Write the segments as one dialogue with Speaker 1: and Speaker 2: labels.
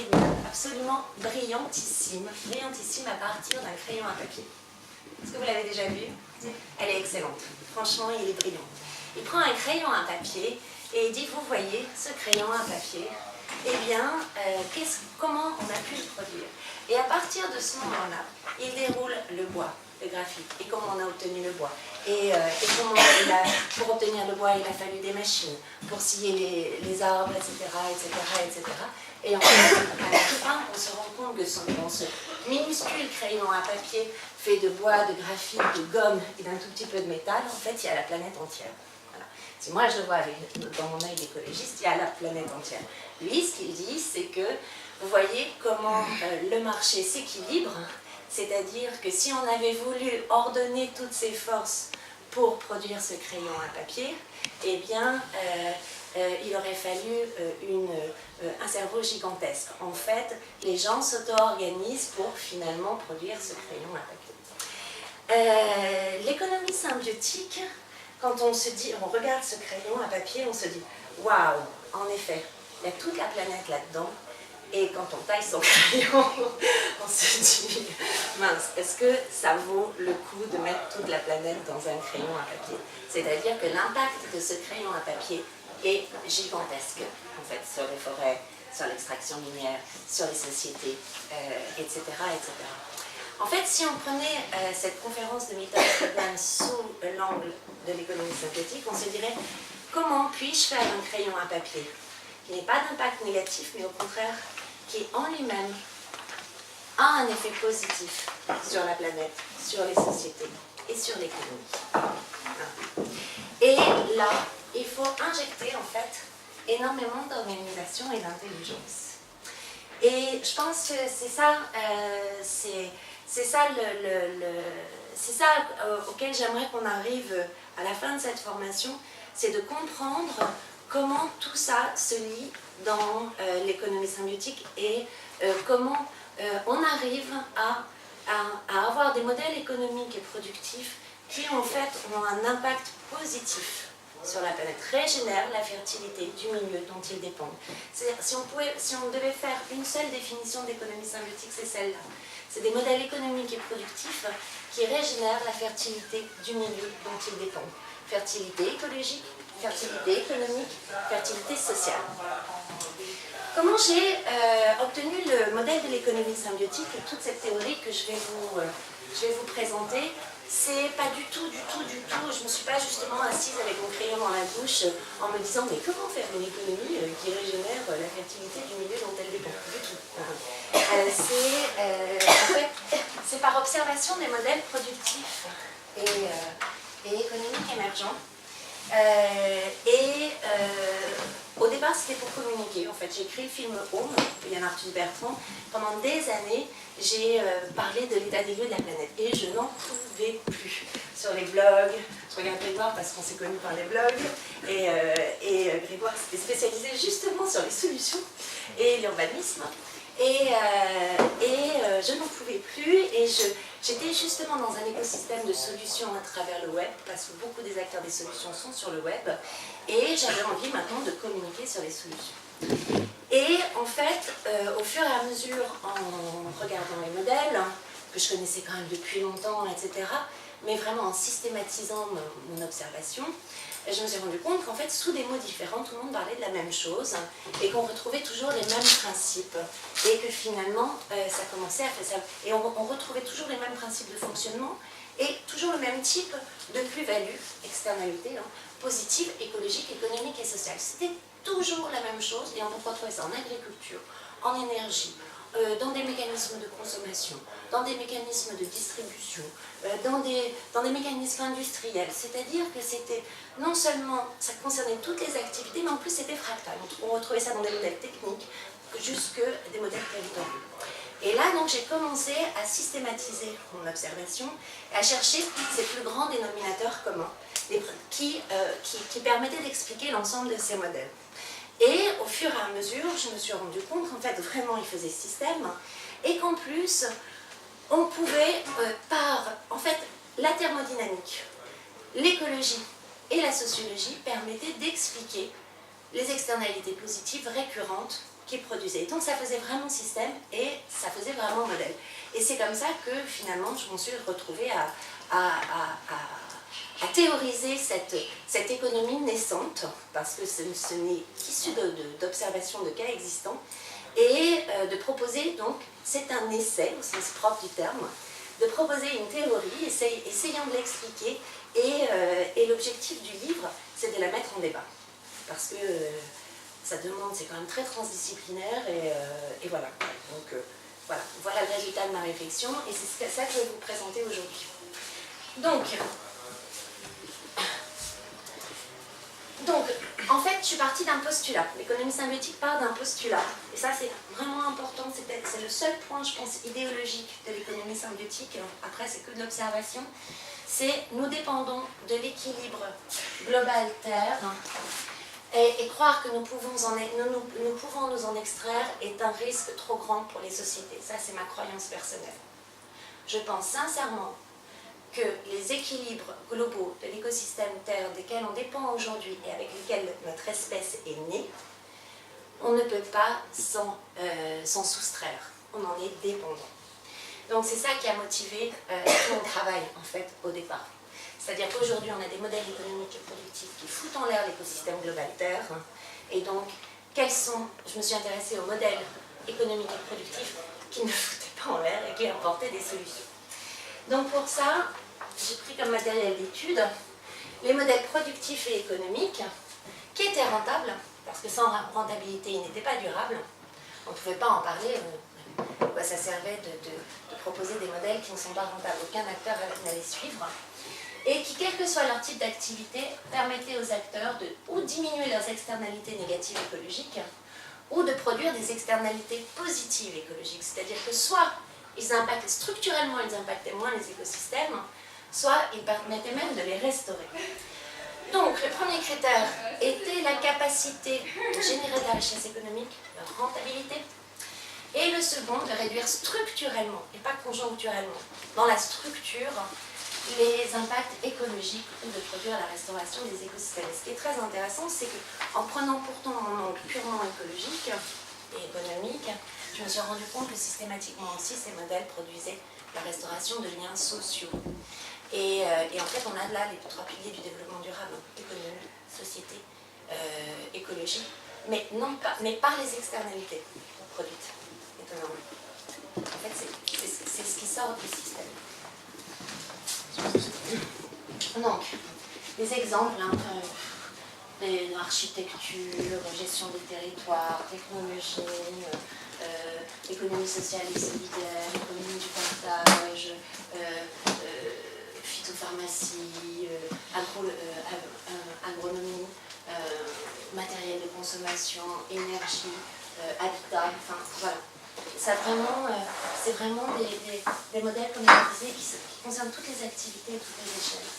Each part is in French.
Speaker 1: lumière absolument brillantissime à partir d'un crayon à papier. Est-ce que vous l'avez déjà vu? Elle est excellente. Franchement, il est brillant. Il prend un crayon à papier et il dit, vous voyez, ce crayon à papier, eh bien, comment on a pu le produire? Et à partir de ce moment-là, il déroule le bois, le graphite, et comment on a obtenu le bois. Et comment pour obtenir le bois, il a fallu des machines, pour scier les arbres, etc., etc., etc. Et en fait, à la fin, on se rend compte que dans ce minuscule crayon à papier, fait de bois, de graphite, de gomme et d'un tout petit peu de métal, en fait, il y a la planète entière. Voilà. Si moi, je le vois dans mon œil d'écologiste, il y a la planète entière. Lui, ce qu'il dit, c'est que, vous voyez comment le marché s'équilibre, c'est-à-dire que si on avait voulu ordonner toutes ces forces pour produire ce crayon à papier, eh bien, il aurait fallu un cerveau gigantesque. En fait, les gens s'auto-organisent pour finalement produire ce crayon à papier. L'économie symbiotique, quand on regarde ce crayon à papier, on se dit « Waouh, en effet, il y a toute la planète là-dedans ». Et quand on taille son crayon, on se dit « Mince, est-ce que ça vaut le coup de mettre toute la planète dans un crayon à papier ?» C'est-à-dire que l'impact de ce crayon à papier est gigantesque, en fait, sur les forêts, sur l'extraction minière, sur les sociétés, etc., etc. En fait, si on prenait cette conférence de Milton Friedman sous l'angle de l'économie synthétique, on se dirait « Comment puis-je faire un crayon à papier qui n'ait pas d'impact négatif, mais au contraire, qui en lui-même a un effet positif sur la planète, sur les sociétés et sur l'économie. » Et là, il faut injecter en fait énormément d'organisation et d'intelligence. Et je pense que c'est ça, c'est ça auquel j'aimerais qu'on arrive à la fin de cette formation, c'est de comprendre comment tout ça se lie dans l'économie symbiotique et comment on arrive à avoir des modèles économiques et productifs qui en fait ont un impact positif sur la planète, régénèrent la fertilité du milieu dont ils dépendent. Si on devait faire une seule définition d'économie symbiotique, c'est celle-là. C'est des modèles économiques et productifs qui régénèrent la fertilité du milieu dont ils dépendent. Fertilité écologique, fertilité économique, fertilité sociale. Comment j'ai obtenu le modèle de l'économie symbiotique et toute cette théorie que je vais vous présenter? C'est pas du tout, je ne me suis pas justement assise avec mon crayon dans la bouche en me disant mais comment faire une économie qui régénère la fertilité du milieu dont elle dépend? Du tout. En fait, c'est par observation des modèles productifs et économiques émergents. Au départ, c'était pour communiquer. En fait, j'ai écrit le film Home, de Yann Arthus Bertrand. Pendant des années, j'ai parlé de l'état des lieux de la planète. Et je n'en pouvais plus. Sur les blogs, je regarde Grégoire parce qu'on s'est connus par les blogs. Et Grégoire s'était spécialisé justement sur les solutions et l'urbanisme. Je n'en pouvais plus. Et j'étais justement dans un écosystème de solutions à travers le web, parce que beaucoup des acteurs des solutions sont sur le web. Et j'avais envie maintenant de communiquer sur les solutions. Et en fait, au fur et à mesure, en regardant les modèles, que je connaissais quand même depuis longtemps, etc., mais vraiment en systématisant mon observation, je me suis rendu compte qu'en fait, sous des mots différents, tout le monde parlait de la même chose et qu'on retrouvait toujours les mêmes principes. Et que finalement, ça commençait à faire ça. Et on retrouvait toujours les mêmes principes de fonctionnement et toujours le même type de plus-value, externalité, positive, écologique, économique et sociale. C'était toujours la même chose et on retrouvait ça en agriculture, en énergie, dans des mécanismes de consommation, dans des mécanismes de distribution, dans des mécanismes industriels. C'est-à-dire que c'était non seulement, ça concernait toutes les activités, mais en plus c'était fractal. On retrouvait ça dans des modèles techniques, jusque des modèles territoriaux. Et là, donc, j'ai commencé à systématiser mon observation, à chercher ces plus grands dénominateurs communs, qui permettaient d'expliquer l'ensemble de ces modèles. Et au fur et à mesure, je me suis rendu compte qu'en fait, vraiment, il faisait système, et qu'en plus, on pouvait, en fait, la thermodynamique, l'écologie et la sociologie permettaient d'expliquer les externalités positives récurrentes qui produisait. Donc ça faisait vraiment système et ça faisait vraiment modèle. Et c'est comme ça que finalement je m'en suis retrouvée à théoriser cette économie naissante, parce que ce n'est qu'issu d'observations de cas existants, et de proposer donc, c'est un essai au sens propre du terme, de proposer une théorie, essayant de l'expliquer, et l'objectif du livre, c'est de la mettre en débat. Parce que ça demande, c'est quand même très transdisciplinaire, et voilà. Donc voilà le résultat de ma réflexion, et c'est ça que je vais vous présenter aujourd'hui. Donc, en fait, je suis partie d'un postulat. L'économie symbiotique part d'un postulat. Et ça, c'est vraiment important. C'est le seul point, je pense, idéologique de l'économie symbiotique. Après, c'est que de l'observation. C'est nous dépendons de l'équilibre global Terre. Et croire que nous pouvons nous en extraire est un risque trop grand pour les sociétés. Ça, c'est ma croyance personnelle. Je pense sincèrement que les équilibres globaux de l'écosystème Terre, desquels on dépend aujourd'hui et avec lesquels notre espèce est née, on ne peut pas s'en soustraire. On en est dépendant. Donc c'est ça qui a motivé tout mon travail, en fait, au départ. C'est-à-dire qu'aujourd'hui, on a des modèles économiques et productifs qui foutent en l'air l'écosystème global Terre. Et donc, je me suis intéressée aux modèles économiques et productifs qui ne foutaient pas en l'air et qui apportaient des solutions. Donc pour ça, j'ai pris comme matériel d'étude les modèles productifs et économiques qui étaient rentables, parce que sans rentabilité, ils n'étaient pas durables. On ne pouvait pas en parler. Ça servait de proposer des modèles qui ne sont pas rentables. Aucun acteur n'allait suivre. Et qui, quel que soit leur type d'activité, permettaient aux acteurs de ou diminuer leurs externalités négatives écologiques, ou de produire des externalités positives écologiques. C'est-à-dire que soit structurellement, ils impactaient moins les écosystèmes, soit ils permettaient même de les restaurer. Donc, le premier critère était la capacité de générer de la richesse économique, la rentabilité, et le second, de réduire structurellement, et pas conjoncturellement, dans la structure, les impacts écologiques ou de produire la restauration des écosystèmes. Et ce qui est très intéressant, c'est qu'en prenant pourtant un angle purement écologique et économique, je me suis rendu compte que systématiquement aussi, ces modèles produisaient la restauration de liens sociaux. Et en fait, on a là les trois piliers du développement durable, économie, société, écologie, mais par les externalités produites, étonnamment. En fait, c'est ce qui sort du système. Donc, des exemples, l'architecture, gestion des territoires, technologie, économie sociale et solidaire, économie du partage, phytopharmacie, agronomie, matériel de consommation, énergie, habitat, enfin voilà. C'est vraiment des modèles, comme je disais, qui concernent toutes les activités et toutes les échelles.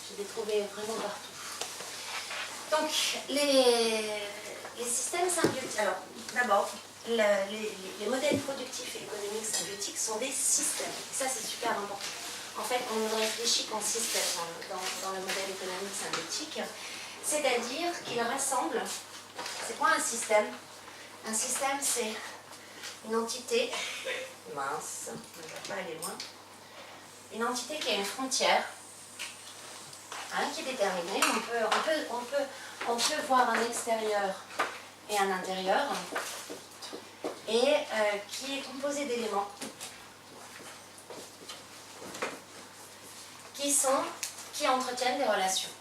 Speaker 1: Je les ai trouvés vraiment partout. Donc, les systèmes symbiotiques. Alors, d'abord, les modèles productifs et économiques symbiotiques sont des systèmes. Et ça, c'est super important. En fait, on ne réfléchit qu'en système dans le modèle économique symbiotique. C'est-à-dire qu'il rassemble. C'est quoi un système? Un système, c'est une entité mince, on ne va pas aller loin, une entité qui a une frontière, qui est déterminée. On peut voir un extérieur et un intérieur, et qui est composé d'éléments qui entretiennent des relations.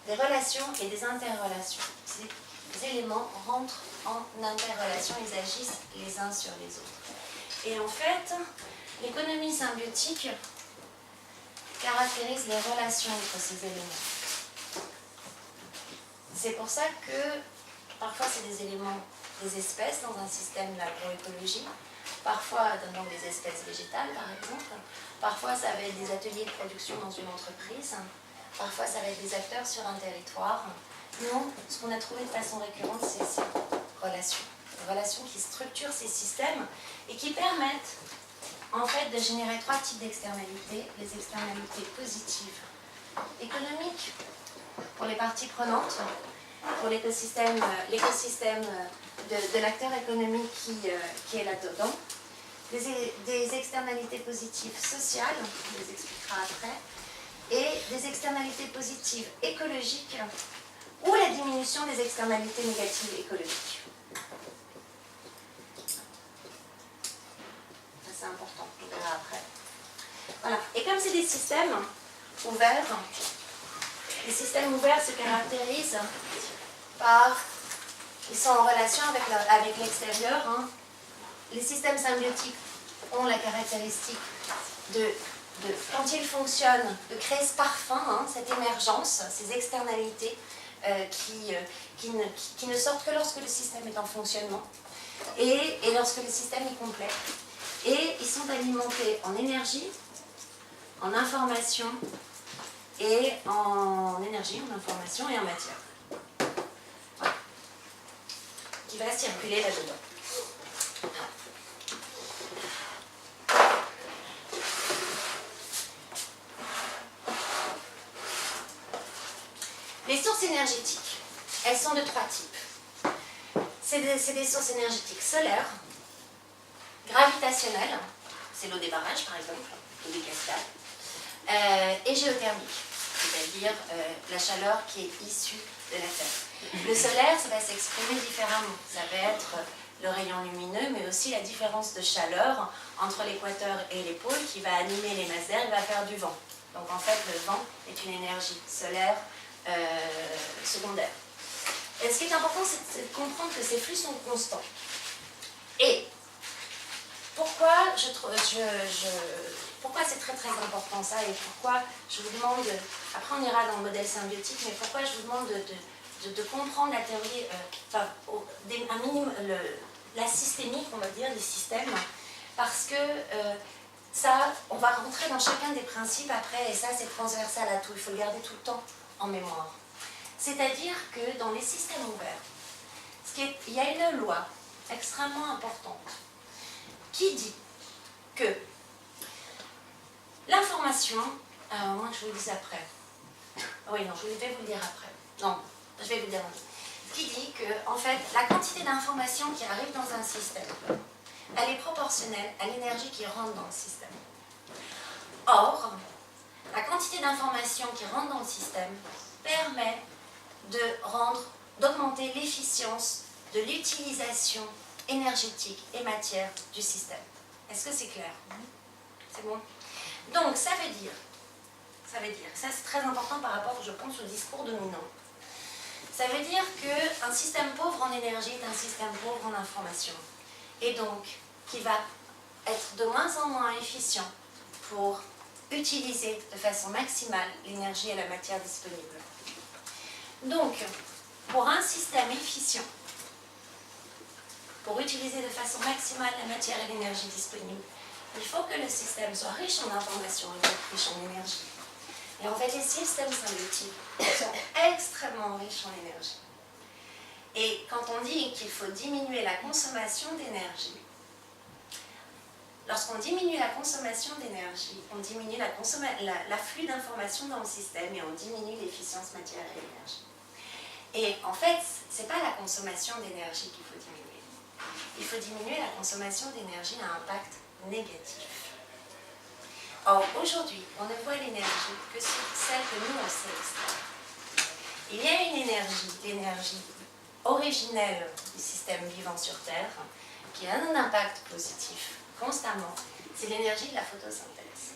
Speaker 1: Des relations et des interrelations. Ces éléments rentrent en interrelation, ils agissent les uns sur les autres. Et en fait, l'économie symbiotique caractérise les relations entre ces éléments. C'est pour ça que parfois c'est des éléments, des espèces dans un système d'agroécologie, parfois donc des espèces végétales par exemple, parfois ça va être des ateliers de production dans une entreprise, parfois ça va être des acteurs sur un territoire. Nous, ce qu'on a trouvé de façon récurrente, c'est ces relations. Des relations qui structurent ces systèmes et qui permettent en fait de générer trois types d'externalités. Les externalités positives, économiques pour les parties prenantes, pour l'écosystème de l'acteur économique qui est là-dedans. Des externalités positives sociales, on les expliquera après, et des externalités positives écologiques ou la diminution des externalités négatives écologiques. Ça c'est important, on verra après. Voilà. Et comme c'est des systèmes ouverts, les systèmes ouverts se caractérisent par... Ils sont en relation avec l'extérieur. Hein. Les systèmes symbiotiques ont la caractéristique quand ils fonctionnent, de créer ce parfum, hein, cette émergence, ces externalités qui ne sortent que lorsque le système est en fonctionnement et lorsque le système est complet. Et ils sont alimentés en énergie, en information et en matière. Voilà. Qui va circuler là-dedans. Les sources énergétiques, elles sont de 3 types. C'est des sources énergétiques solaires, gravitationnelles, c'est l'eau des barrages par exemple, l'eau des cascades, et géothermique, c'est-à-dire la chaleur qui est issue de la Terre. Le solaire, ça va s'exprimer différemment. Ça va être le rayon lumineux, mais aussi la différence de chaleur entre l'équateur et les pôles qui va animer les masses d'air et va faire du vent. Donc en fait, le vent est une énergie solaire secondaire. Et ce qui est important, c'est de comprendre que ces flux sont constants. Et pourquoi pourquoi c'est très très important ça, et pourquoi je vous demande, après on ira dans le modèle symbiotique, mais pourquoi je vous demande de comprendre la théorie, un minimum, la systémique, on va dire, des systèmes, parce que ça, on va rentrer dans chacun des principes après, et ça c'est transversal à tout, il faut le garder tout le temps en mémoire. C'est-à-dire que dans les systèmes ouverts, il y a une loi extrêmement importante qui dit que l'information, moi je vous le dis après, oui non, je vais vous le dire après, non, je vais vous le dire après, qui dit que en fait la quantité d'informations qui arrive dans un système, elle est proportionnelle à l'énergie qui rentre dans le système. Or, la quantité d'informations qui rentre dans le système permet d'augmenter l'efficience de l'utilisation énergétique et matière du système. Est-ce que c'est clair? C'est bon? Donc, ça veut dire, ça c'est très important par rapport, je pense, au discours dominant. Ça veut dire qu'un système pauvre en énergie est un système pauvre en information. Et donc, qui va être de moins en moins efficient pour utiliser de façon maximale l'énergie et la matière disponible. Donc, pour un système efficient, pour utiliser de façon maximale la matière et l'énergie disponible, il faut que le système soit riche en information et donc riche en énergie. Et en fait, les systèmes symbiotiques sont extrêmement riches en énergie. Et quand on dit qu'il faut diminuer la consommation d'énergie, lorsqu'on diminue la consommation d'énergie, on diminue l'afflux d'informations dans le système et on diminue l'efficience matière et énergie. Et en fait, ce n'est pas la consommation d'énergie qu'il faut diminuer. Il faut diminuer la consommation d'énergie à impact négatif. Or, aujourd'hui, on ne voit l'énergie que sur celle que nous, on sait extraire. Il y a une énergie, l'énergie originelle du système vivant sur Terre, qui a un impact positif constamment, c'est l'énergie de la photosynthèse.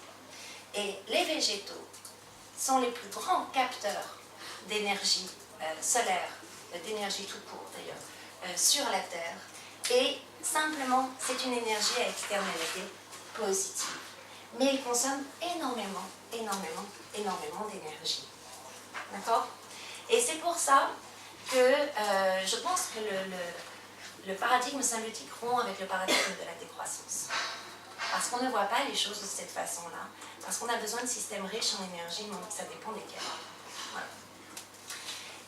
Speaker 1: Et les végétaux sont les plus grands capteurs d'énergie solaire, d'énergie tout court d'ailleurs, sur la Terre. Et simplement, c'est une énergie à externalité positive. Mais ils consomment énormément d'énergie. D'accord? Et c'est pour ça que je pense que le paradigme symbiotique rompt avec le paradigme de la décroissance. Parce qu'on ne voit pas les choses de cette façon-là. Parce qu'on a besoin de systèmes riches en énergie, mais ça dépend desquels. Voilà.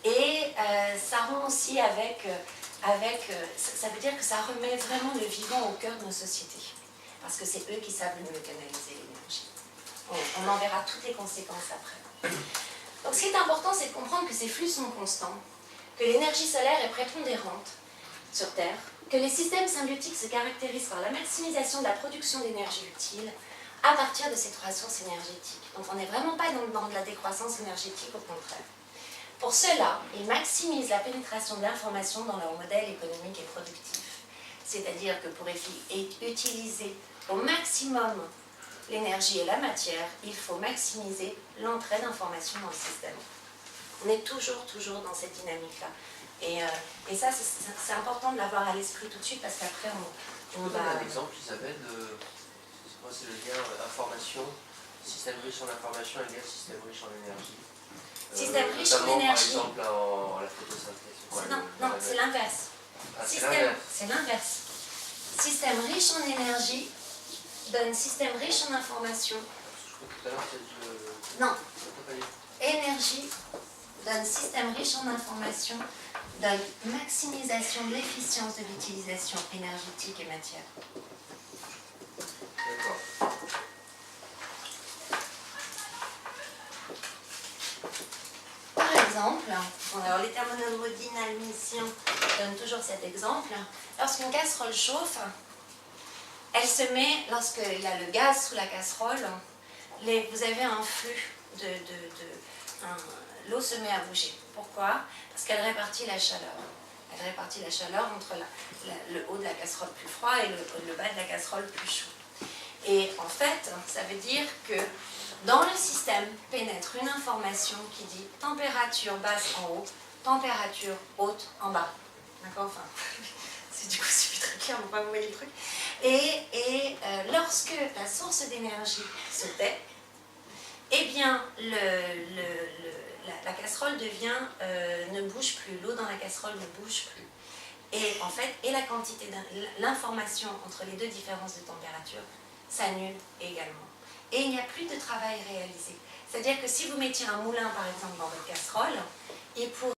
Speaker 1: Et ça rompt aussi avec ça veut dire que ça remet vraiment le vivant au cœur de nos sociétés. Parce que c'est eux qui savent le mieux canaliser l'énergie. On en verra toutes les conséquences après. Donc ce qui est important, c'est de comprendre que ces flux sont constants. que l'énergie solaire est prépondérante sur Terre, que les systèmes symbiotiques se caractérisent par la maximisation de la production d'énergie utile à partir de ces trois sources énergétiques. Donc on n'est vraiment pas dans de la décroissance énergétique, au contraire. Pour cela, ils maximisent la pénétration de l'information dans leur modèle économique et productif. C'est-à-dire que pour utiliser au maximum l'énergie et la matière, il faut maximiser l'entrée d'informations dans le système. On est toujours dans cette dynamique-là. Et ça, c'est important de l'avoir à l'esprit tout de suite parce qu'après, on va...
Speaker 2: un exemple, Isabelle, c'est le lien information, système riche en information égale système riche en énergie.
Speaker 1: Système riche en énergie.
Speaker 2: Par exemple, en la photosynthèse.
Speaker 1: Non, c'est l'inverse. C'est l'inverse. Système riche en énergie donne système riche en information.
Speaker 2: Je crois que tout à l'heure, c'est
Speaker 1: non. Énergie donne système riche en information, donne maximisation de l'efficience de l'utilisation énergétique et matière.
Speaker 2: D'accord.
Speaker 1: Par exemple, alors les thermodynamiciens donnent toujours cet exemple, lorsqu'une casserole chauffe, elle se met, lorsqu'il y a le gaz sous la casserole, vous avez un flux l'eau se met à bouger. Pourquoi? Parce qu'elle répartit la chaleur. Elle répartit la chaleur entre le haut de la casserole plus froid et le bas de la casserole plus chaud. Et en fait, ça veut dire que dans le système pénètre une information qui dit température basse en haut, température haute en bas. D'accord? Enfin, du coup, c'est très clair, on ne va pas vous voyez le truc. Et lorsque la source d'énergie se tait, eh bien, la casserole ne bouge plus, l'eau dans la casserole ne bouge plus. Et en fait, la quantité, l'information entre les deux différences de température s'annule également. Et il n'y a plus de travail réalisé. C'est-à-dire que si vous mettiez un moulin, par exemple, dans votre casserole, il pourrait